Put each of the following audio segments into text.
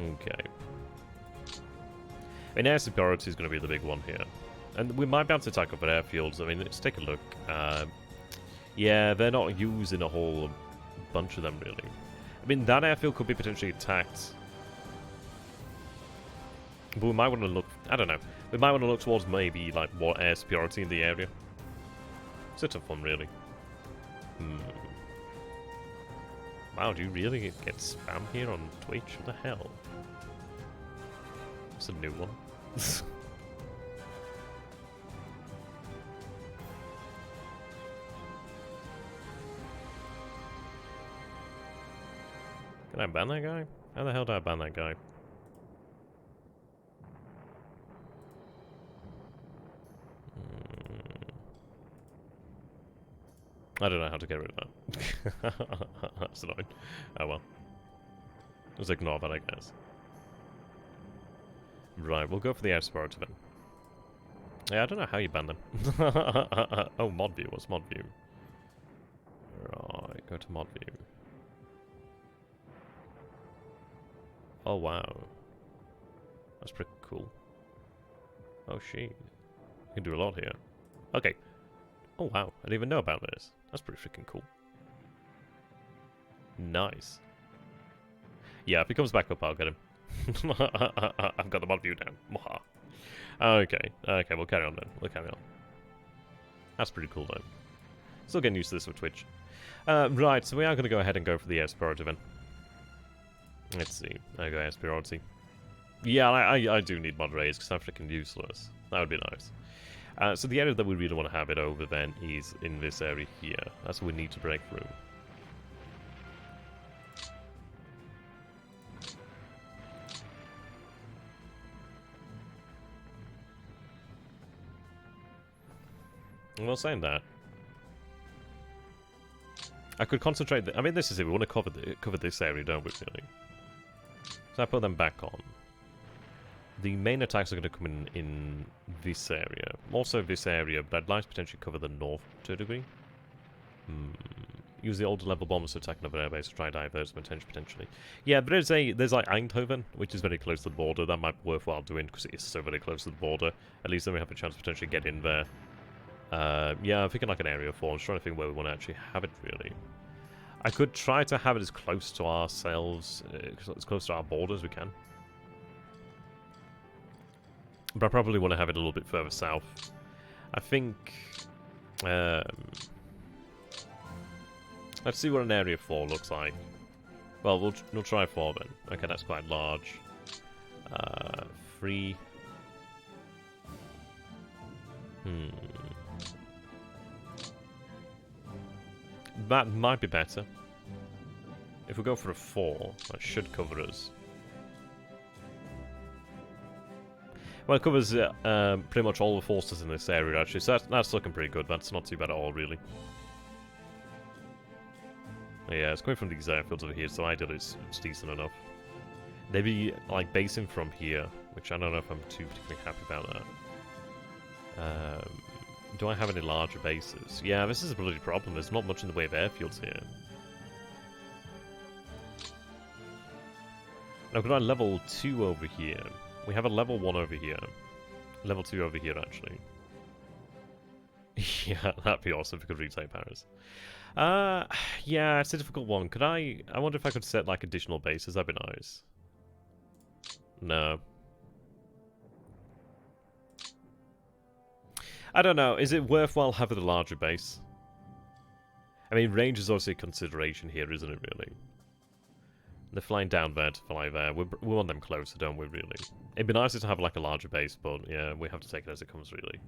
Okay. I mean, air superiority is going to be the big one here. And we might be able to attack up at airfields. I mean, let's take a look. Yeah, they're not using a whole bunch of them, really. I mean, that airfield could be potentially attacked. But we might want to look... I don't know. We might want to look towards maybe, like, more air superiority in the area. It's a tough one, really. Wow, do you really get spam here on Twitch? What the hell? It's a new one. Can I ban that guy? How the hell do I ban that guy? I don't know how to get rid of that. That's annoying. Oh well. Just ignore that, I guess. Right, we'll go for the air superiority then. Yeah, I don't know how you ban them. Oh, mod view. What's mod view? Right, go to mod view. Oh, wow. That's pretty cool. Oh, shit. You can do a lot here. Okay. Oh, wow. I didn't even know about this. That's pretty freaking cool. Nice. Yeah, if he comes back up, I'll get him. I've got the mod view down. Okay. Okay, we'll carry on then. We'll carry on. That's pretty cool, though. Still getting used to this with Twitch. Right, so we are going to go ahead and go for the air superiority then. Let's see. I go air superiority. Yeah, I do need mod raise because I'm freaking useless. That would be nice. So the area that we really want to have it over then is in this area here. That's what we need to break through. Well, saying that, I could concentrate. I mean, this is it. We want to cover this area, don't we? Really. So I put them back on. The main attacks are going to come in this area. Also this area, but I'd like to potentially cover the north to a degree. Use the older level bombers to attack another airbase to try and divert some attention potentially. Yeah, there's like Eindhoven, which is very close to the border. That might be worthwhile doing because it is so very close to the border. At least then we have a chance to potentially get in there. Yeah, I'm thinking like an area 4. I'm trying to think where we want to actually have it, really. I could try to have it as close to ourselves, as close to our border as we can. But I probably want to have it a little bit further south. I think... let's see what an area 4 looks like. Well, we'll try 4 then. Okay, that's quite large. 3... That might be better. If we go for a 4, that should cover us. Well, it covers pretty much all the forces in this area, actually, so that's looking pretty good. That's not too bad at all, really. Yeah, it's coming from these airfields over here, so ideally it's decent enough. Maybe, like, basing from here, which I don't know if I'm too particularly happy about that. Do I have any larger bases? Yeah, this is a bloody problem. There's not much in the way of airfields here. Now, could I level 2 over here? We have a level 1 over here. Level 2 over here, actually. Yeah, that'd be awesome if we could retake Paris. Yeah, it's a difficult one. Could I wonder if I could set, like, additional bases. That'd be nice. No. I don't know. Is it worthwhile having a larger base? I mean, range is obviously a consideration here, isn't it, really? They're flying down there to fly there. We want them closer, don't we, really? It'd be nicer to have, like, a larger base, but, yeah, we have to take it as it comes, really.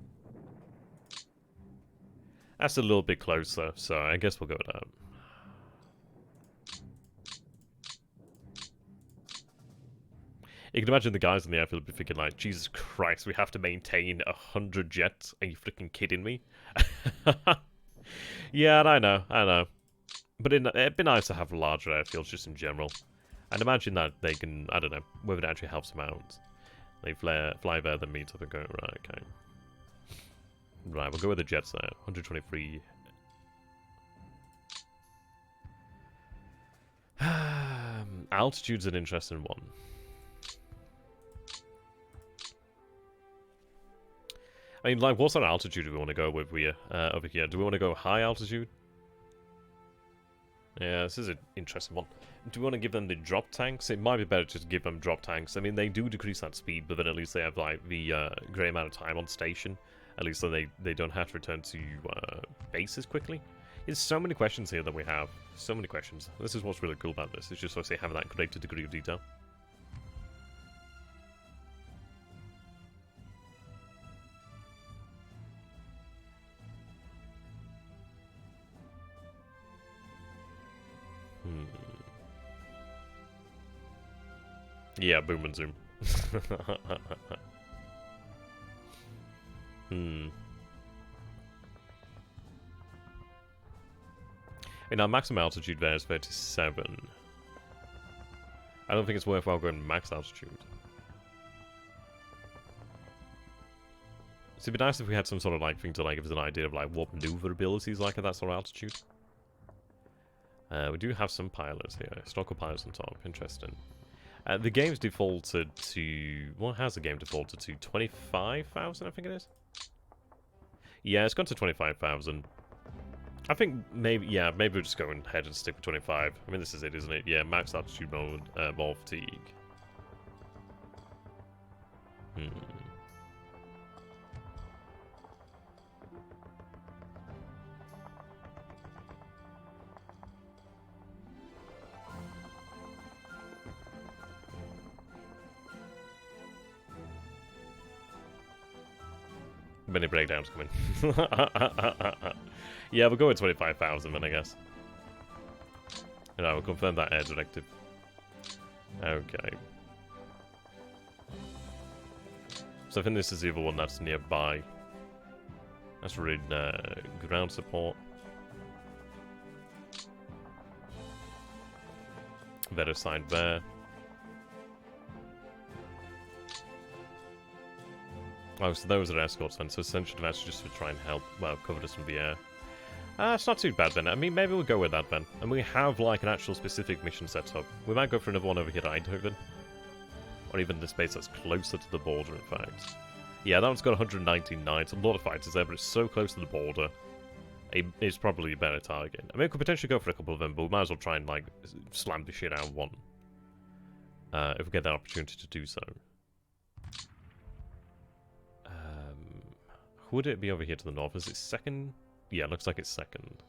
That's a little bit closer, so I guess we'll go with that. You can imagine the guys in the airfield be thinking, like, Jesus Christ, we have to maintain 100 jets? Are you freaking kidding me? Yeah, I know. But it'd be nice to have larger airfields just in general. I'd imagine that they can, I don't know, whether it actually helps them out. They fly there, then meet up and go, right, okay. Right, we'll go with the jets there. 123. Altitude's an interesting one. I mean, like, what sort of altitude do we want to go with over here? Do we want to go high altitude? Yeah, this is an interesting one. Do we want to give them the drop tanks? It might be better to give them drop tanks. I mean, they do decrease that speed, but then at least they have, like, the great amount of time on station. At least so they don't have to return to bases quickly. There's so many questions here that we have. So many questions. This is what's really cool about this. It's just obviously having that greater degree of detail. Yeah, boom and zoom. And our maximum altitude there is 37. I don't think it's worthwhile going max altitude. So it'd be nice if we had some sort of like thing to like give us an idea of like what maneuverability is like at that sort of altitude. We do have some pilots here. Stock pilots on top. Interesting. The game's defaulted to... What has the game defaulted to? 25,000, I think it is? Yeah, it's gone to 25,000. I think maybe... Yeah, maybe we'll just go ahead and stick with 25. I mean, this is it, isn't it? Yeah, max altitude mode, more fatigue. Many breakdowns coming. Yeah, we'll go with 25,000 then, I guess. And I will confirm that air directive. Okay. So I think this is the other one that's nearby. That's really ground support. Better side there. Oh, so those are escorts then. So essentially that's just to try and help, well, cover us from the air. It's not too bad then. I mean, maybe we'll go with that then. And we have like an actual specific mission set up. We might go for another one over here at Eindhoven. Or even the space that's closer to the border, in fact. Yeah, that one's got 199. It's a lot of fighters there, but it's so close to the border. It's probably a better target. I mean, we could potentially go for a couple of them, but we might as well try and, like, slam the shit out of one. If we get that opportunity to do so. Would it be over here to the north? Is it second? Yeah, it looks like it's second.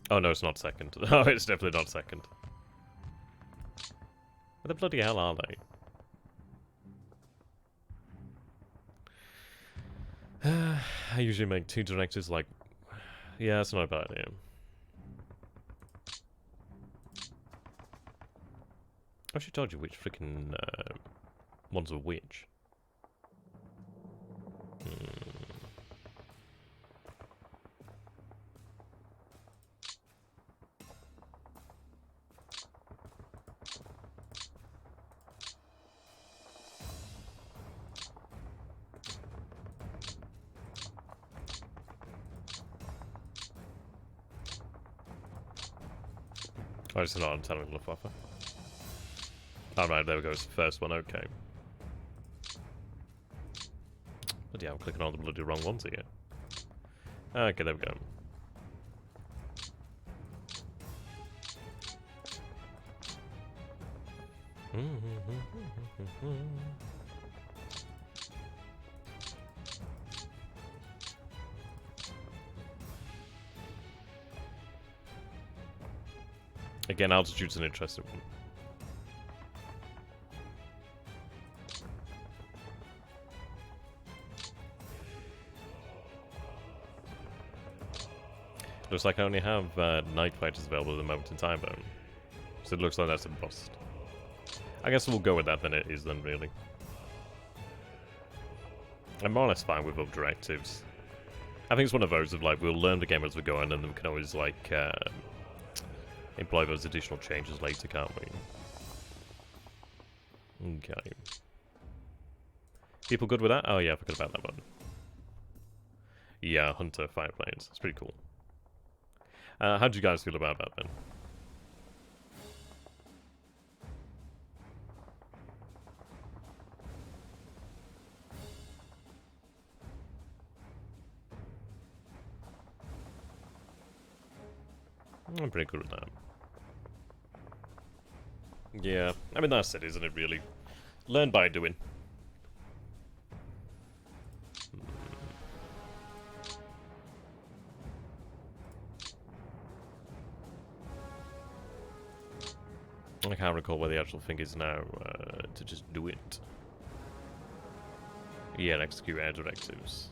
Oh, no, it's not second. Oh, it's definitely not second. Where the bloody hell are they? I usually make 2 directives, like... Yeah, that's not a bad idea. I should told you which freaking ones are which. Oh, it's not, I'm telling Luftwaffe. Alright, there we go, it's the first one, okay. But yeah, I'm clicking on the bloody wrong ones again. Okay, there we go. Again, altitude's an interesting one. Looks like I only have night fighters available at the moment in time, though. So it looks like that's a bust. I guess we'll go with that then, it is then, really. I'm more or less fine with other directives. I think it's one of those of, like, we'll learn the game as we go, and then we can always, like, employ those additional changes later, can't we? Okay. People good with that? Oh yeah, I forgot about that one. Yeah, Hunter fireplanes. It's pretty cool. How do you guys feel about that then? I'm pretty good with that. Yeah, I mean, that's it, isn't it, really? Learn by doing. I can't recall where the actual thing is now to just do it. Yeah, and execute air directives.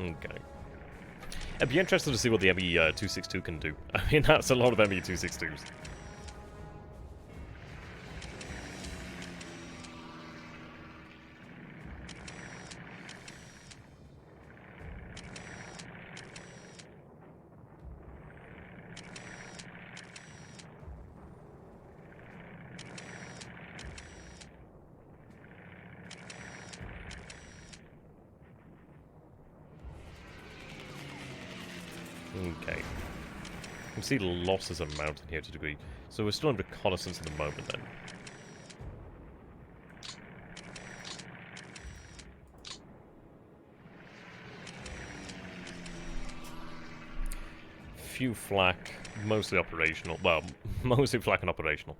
Okay. It'd be interesting to see what the ME262 can do. I mean, that's a lot of ME262s. Okay. You can see losses of mountain here to a degree. So we're still in reconnaissance at the moment then. Few flak, mostly operational. Well, mostly flak and operational.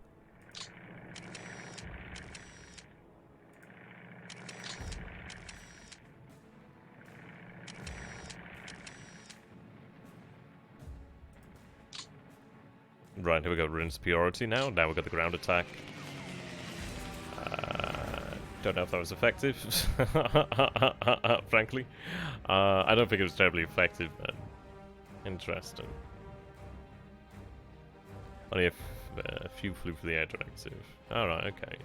Right, here we go. We're in superiority now. Now we've got the ground attack. Don't know if that was effective, frankly. I don't think it was terribly effective, but interesting. Only a few flew for the air directive. Alright, okay.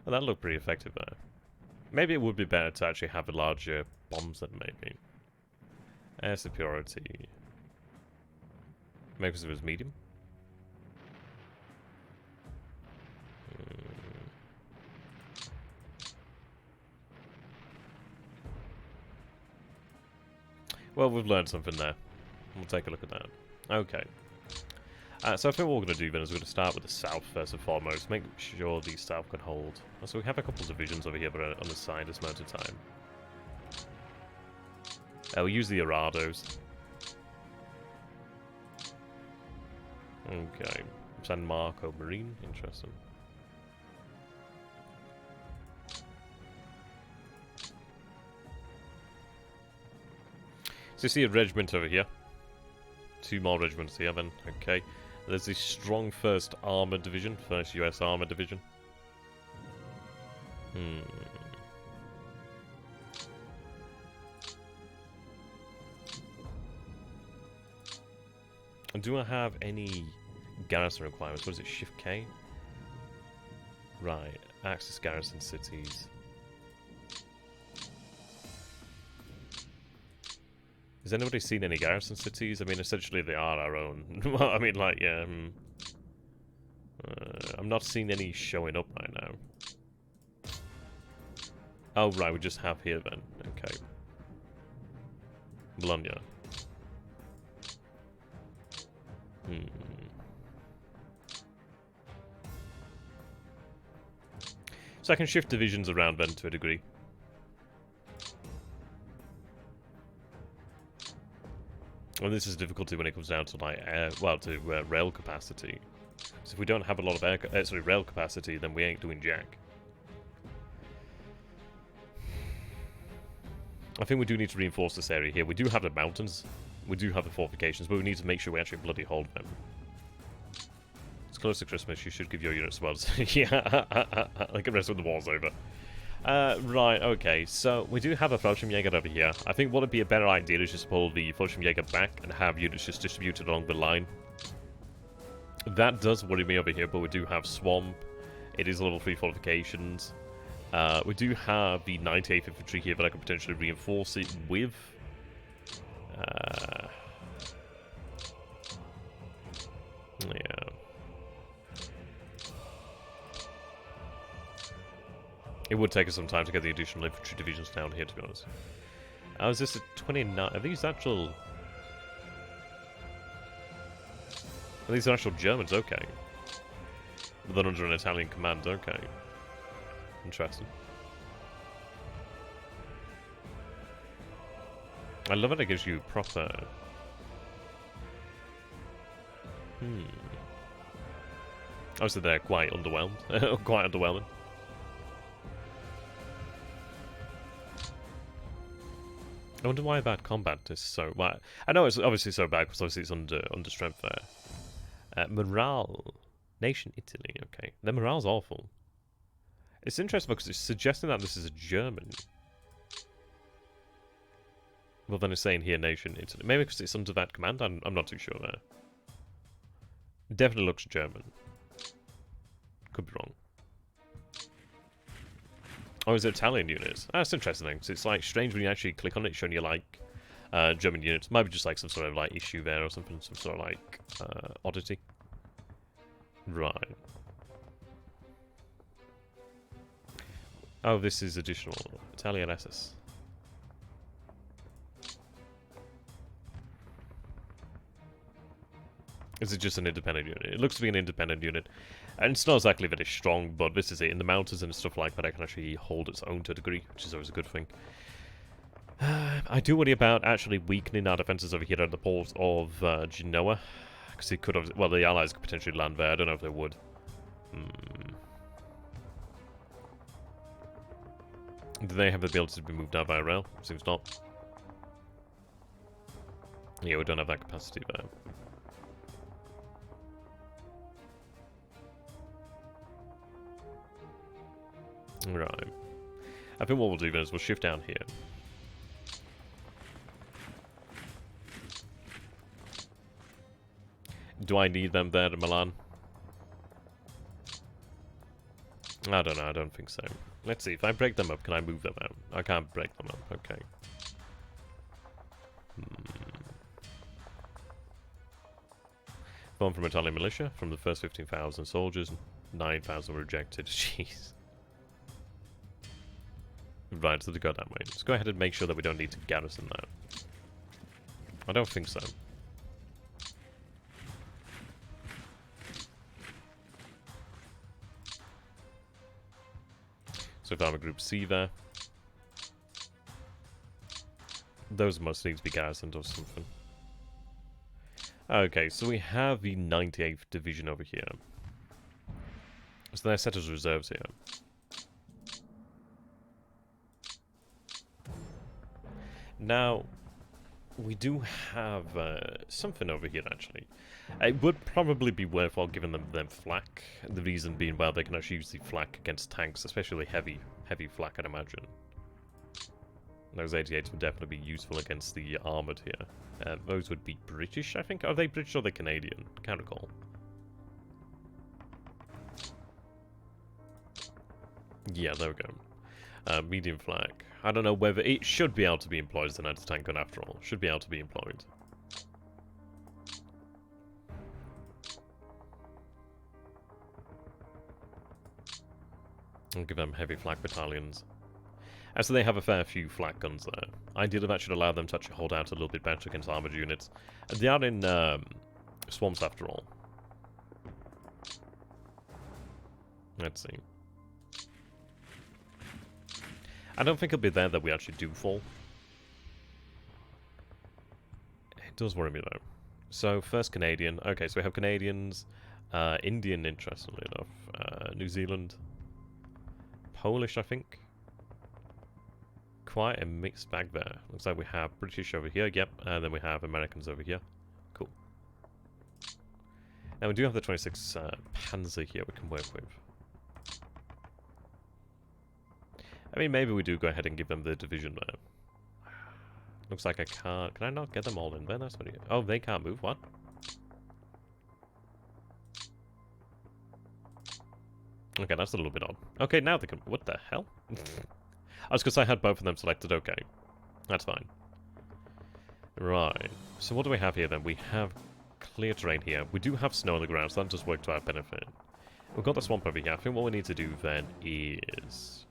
Well, that looked pretty effective there. Maybe it would be better to actually have a larger bombs then, maybe. Air superiority. Maybe because it was medium? Well, we've learned something there. We'll take a look at that. Okay. So I think what we're going to do then is we're going to start with the south first and foremost. Make sure the south can hold. So we have a couple of divisions over here, but on the side this amount of time. We'll use the Arados. Okay. San Marco Marine. Interesting. So you see a regiment over here. Two more regiments here then. Okay. There's the strong 1st Armored Division, 1st US Armored Division. And do I have any garrison requirements? What is it, Shift K? Right, access garrison cities. Has anybody seen any garrison cities? I mean, essentially they are our own. Well, I mean, like, yeah. I'm not seeing any showing up right now. Oh, right, we just have here then. Okay. Bologna. So I can shift divisions around then to a degree. And this is difficulty when it comes down to like rail capacity. So if we don't have a lot of rail capacity, then we ain't doing jack. I think we do need to reinforce this area here. We do have the mountains, we do have the fortifications, but we need to make sure we actually bloody hold them. It's close to Christmas. You should give your units wells. Yeah, like the rest of the war's over. Right, okay, so we do have a Fallschirmjäger over here. I think what would be a better idea is just pull the Fallschirmjäger back and have units just distributed along the line. That does worry me over here, but we do have Swamp. It is level 3 fortifications. We do have the 98th Infantry here that I could potentially reinforce it with. Yeah. It would take us some time to get the additional infantry divisions down here, to be honest. Oh, is this a 29? Are these actual... Are these actual Germans? Okay. But they're under an Italian command, okay. Interesting. I love it, it gives you proper... Obviously they're quite underwhelmed. Quite underwhelming. I wonder why bad combat is so... Well, I know it's obviously so bad because obviously it's under strength there. Morale. Nation Italy, okay. Their morale's awful. It's interesting because it's suggesting that this is a German. Well, then it's saying here Nation Italy. Maybe because it's under that command? I'm not too sure there. Definitely looks German. Could be wrong. Oh, is it Italian units? That's interesting because it's like strange when you actually click on it, showing you like German units. Might be just like some sort of like issue there or something, some sort of like oddity. Right. Oh, this is additional Italian SS. Is it just an independent unit? It looks to be an independent unit. And it's not exactly very strong, but this is it. In the mountains and stuff like that, it can actually hold its own to a degree, which is always a good thing. I do worry about actually weakening our defences over here at the port of Genoa. Because it could have... Well, the Allies could potentially land there. I don't know if they would. Do they have the ability to be moved out by rail? Seems not. Yeah, we don't have that capacity there. Right. I think what we'll do then is we'll shift down here. Do I need them there to Milan? I don't know, I don't think so. Let's see, if I break them up, can I move them out? I can't break them up, okay. One from Italian militia, from the first 15,000 soldiers, 9,000 were rejected. Jeez. Right, so they go that way. Let's go ahead and make sure that we don't need to garrison that. I don't think so. So if I'm a group C there, those must need to be garrisoned or something. Okay, so we have the 98th Division over here. So they're set as reserves here. Now, we do have something over here, actually. It would probably be worthwhile giving them flak. The reason being, well, they can actually use the flak against tanks, especially heavy flak, I'd imagine. Those 88s would definitely be useful against the armoured here. Those would be British, I think. Are they British or are they Canadian? I can't recall. Yeah, there we go. Medium flak. I don't know whether it should be able to be employed as an anti-tank gun after all. Should be able to be employed. I'll give them heavy flak battalions. And so they have a fair few flak guns there. Ideally, that should allow them to actually hold out a little bit better against armoured units. And they are in swamps after all. Let's see. I don't think it'll be there that we actually do fall. It does worry me though. So, first Canadian. Okay, so we have Canadians, Indian, interestingly enough, New Zealand, Polish, I think. Quite a mixed bag there. Looks like we have British over here, yep, and then we have Americans over here. Cool. Now we do have the 26 Panzer here we can work with. I mean, maybe we do go ahead and give them the division there. Looks like I can't... Can I not get them all in there? That's what oh, they can't move? What? Okay, that's a little bit odd. Okay, now they can... What the hell? I was because I had both of them selected. Okay. That's fine. Right. So what do we have here then? We have clear terrain here. We do have snow on the ground, so that does work to our benefit. We've got the swamp over here. I think what we need to do then is...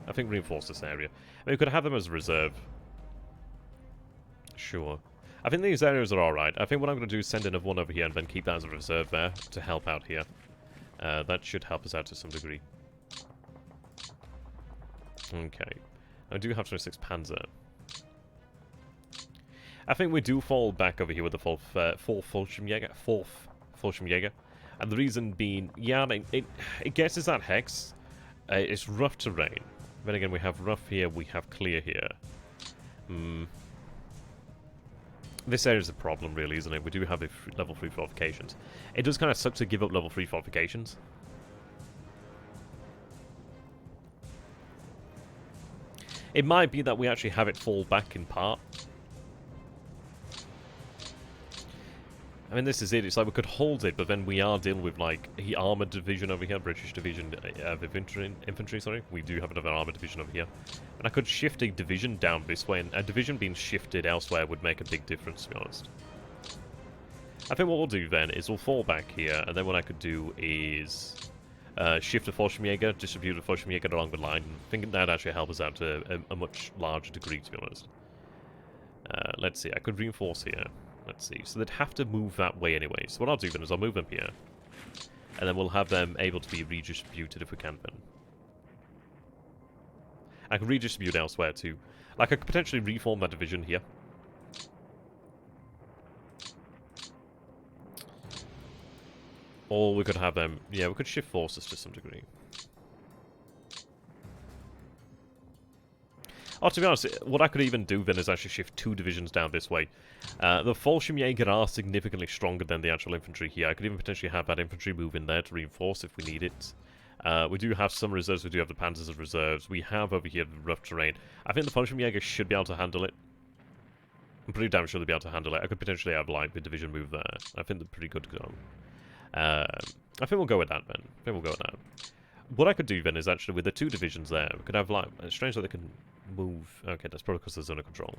I think reinforce this area. I mean, we could have them as a reserve. Sure. I think these areas are alright. I think what I'm going to do is send another one over here and then keep that as a reserve there to help out here. That should help us out to some degree. Okay. I do have 26 Panzer. I think we do fall back over here with the fourth Fallschirmjäger. And the reason being, yeah, it guesses that Hex. It's rough terrain. Then again, we have rough here, we have clear here. This area is a problem, really, isn't it? We do have level 3 fortifications. It does kind of suck to give up level 3 fortifications. It might be that we actually have it fall back in part. I mean, this is it. It's like we could hold it, but then we are dealing with, like, the armoured division over here, British division of infantry, sorry. We do have another armoured division over here. And I could shift a division down this way, and a division being shifted elsewhere would make a big difference, to be honest. I think what we'll do then is we'll fall back here, and then what I could do is shift the Fallschirmjäger, distribute the Fallschirmjäger along the line. I think that actually help us out to a much larger degree, to be honest. Let's see, I could reinforce here. Let's see, so they'd have to move that way anyway. So what I'll do then is I'll move them here. And then we'll have them able to be redistributed if we can then. I can redistribute elsewhere too. Like, I could potentially reform that division here. Or we could have them... Yeah, we could shift forces to some degree. Oh, to be honest, what I could even do then is actually shift 2 divisions down this way. The Fallschirmjäger are significantly stronger than the actual infantry here. I could even potentially have that infantry move in there to reinforce if we need it. We do have some reserves. We do have the Panzers as reserves. We have over here the rough terrain. I think the Fallschirmjäger should be able to handle it. I'm pretty damn sure they'll be able to handle it. I could potentially have, like, the division move there. I think they're pretty good to go. I think we'll go with that, then. I think we'll go with that. What I could do, then, is actually, with the 2 divisions there, we could have, like... It's strange that they can move... Okay, that's probably because there's zone of control.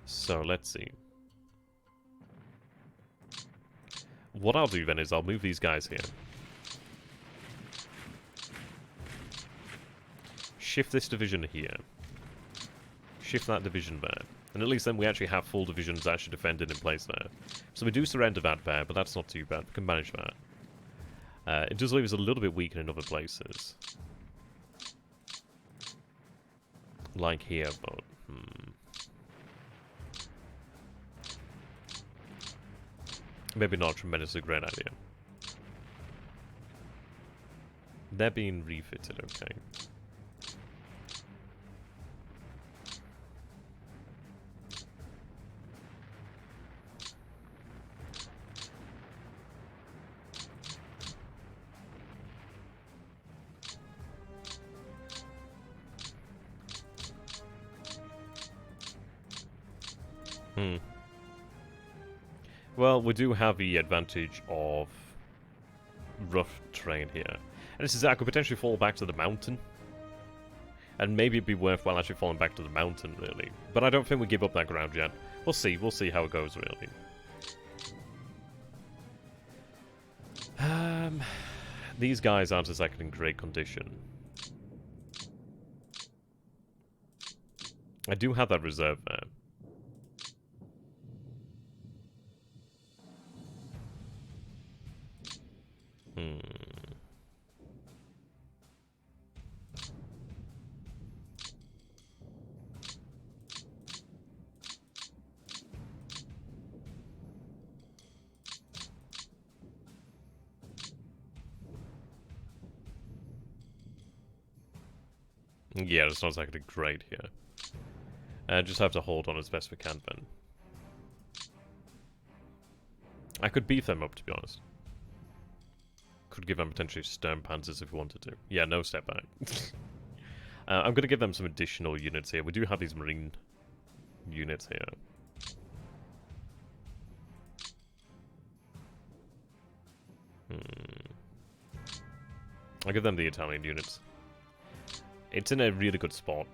So, let's see. What I'll do, then, is I'll move these guys here. Shift this division here. Shift that division there. And at least then we actually have full divisions actually defended in place there. So we do surrender that there, but that's not too bad. We can manage that. It does leave us a little bit weaker in other places. Like here, but... Maybe not a tremendously great idea. They're being refitted, okay. Well, we do have the advantage of rough terrain here. And this is, I could potentially fall back to the mountain. And maybe it'd be worthwhile actually falling back to the mountain, really. But I don't think we give up that ground yet. We'll see how it goes, really. These guys aren't exactly in great condition. I do have that reserve there. Yeah, it's not exactly great here. Just have to hold on as best we can, then. I could beef them up, to be honest. Could give them potentially stern panzers if we wanted to. Yeah, no step back. I'm going to give them some additional units here. We do have these marine units here. I'll give them the Italian units. It's in a really good spot.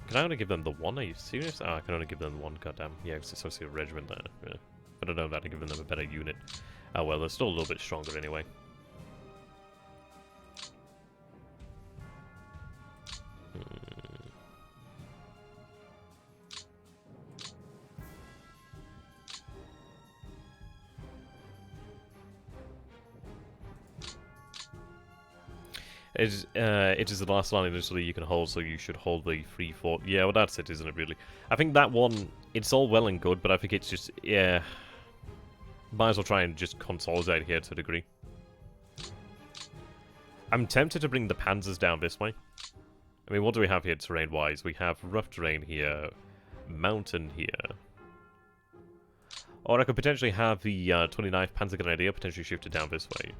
Can I only give them the one? Are you serious? Oh, I can only give them one, goddamn. Yeah, it's associated a regiment there. Yeah. I don't know that I've given them a better unit. Oh well, they're still a little bit stronger anyway. It is the last line initially you can hold, so you should hold the free fort. Yeah, well that's it, isn't it, really? I think that one, it's all well and good, but I think it's just, yeah... Might as well try and just consolidate here to a degree. I'm tempted to bring the panzers down this way. I mean, what do we have here terrain-wise? We have rough terrain here, mountain here. Or I could potentially have the 29th Panzer Grenadier potentially shifted down this way.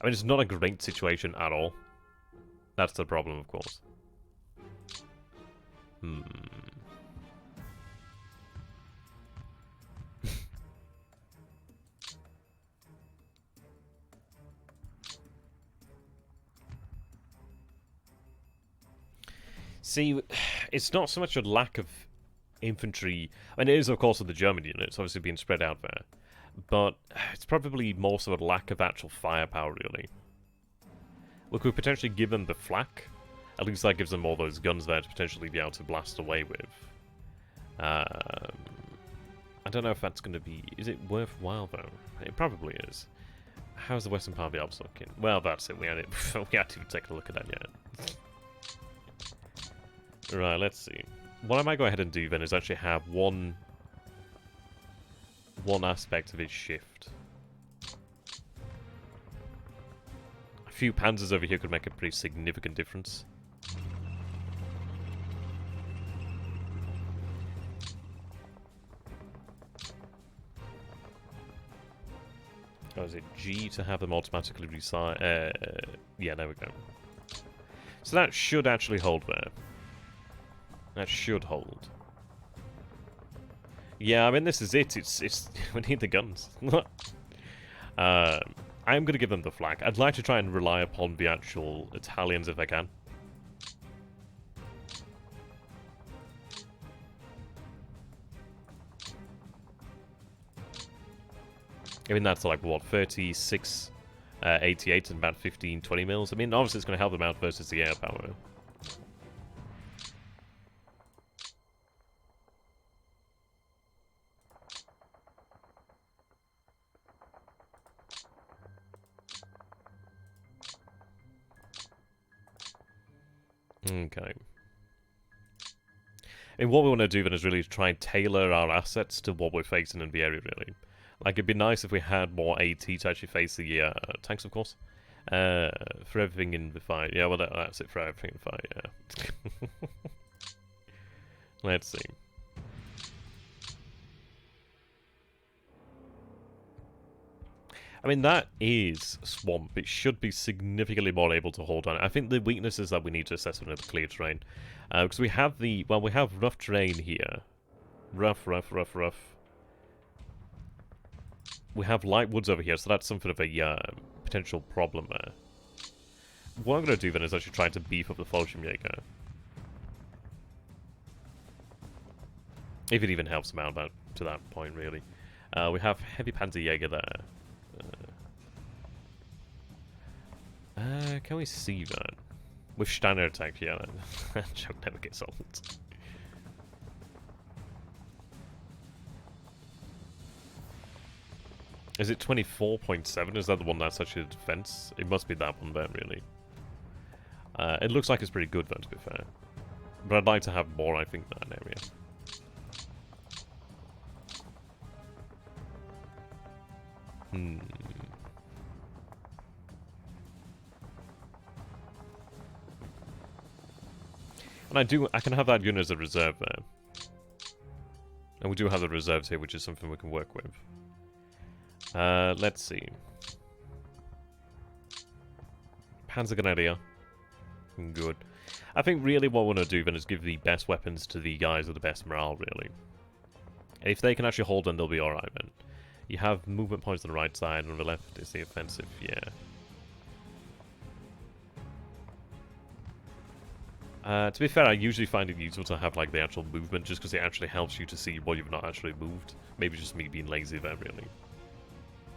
I mean, it's not a great situation at all. That's the problem, of course. See, it's not so much a lack of infantry. I mean, it is, of course, with the German units, obviously being spread out there. But it's probably more so a lack of actual firepower, really. We could potentially give them the flak. At least that gives them all those guns there to potentially be able to blast away with. I don't know if that's going to be... Is it worthwhile, though? It probably is. How's the western part of the Alps looking? Well, that's it. We hadn't even taken a look at that yet. Right, let's see. What I might go ahead and do then is actually have one aspect of it shift. A few panzers over here could make a pretty significant difference. Oh, is it G to have them automatically resize? Yeah, there we go. So that should actually hold there. That should hold. Yeah, I mean, this is it. It's we need the guns. I'm going to give them the flak. I'd like to try and rely upon the actual Italians if I can. I mean, that's like, what, 36, 88 and about 15, 20 mils? I mean, obviously it's going to help them out versus the air power. Okay. And what we want to do then is really try and tailor our assets to what we're facing in the area, really. Like, it'd be nice if we had more AT to actually face the tanks, of course. For everything in the fight. Yeah, well, that's it for everything in the fight, yeah. Let's see. I mean, that is Swamp. It should be significantly more able to hold on. I think the weakness is that we need to assess it in the clear terrain. Because we have the... Well, we have rough terrain here. Rough. We have light woods over here, so that's something of a potential problem there. What I'm going to do then is actually try to beef up the Fallschirmjäger. If it even helps them out to that point, really. We have Heavy Panzerjäger there. Can we see that? With standard attack, yeah, that joke never gets old. Is it 24.7? Is that the one that's actually a defense? It must be that one there, really. It looks like it's pretty good, though, to be fair. But I'd like to have more, I think, in that area. And I can have that unit as a reserve there. And we do have the reserves here, which is something we can work with. Let's see. Panzer Grenadier. Good. I think really what we want to do then is give the best weapons to the guys with the best morale, really. If they can actually hold them, they'll be alright then. You have movement points on the right side, and on the left is the offensive, yeah. To be fair, I usually find it useful to have like the actual movement, just because it actually helps you to see what you've not actually moved. Maybe just me being lazy there, really.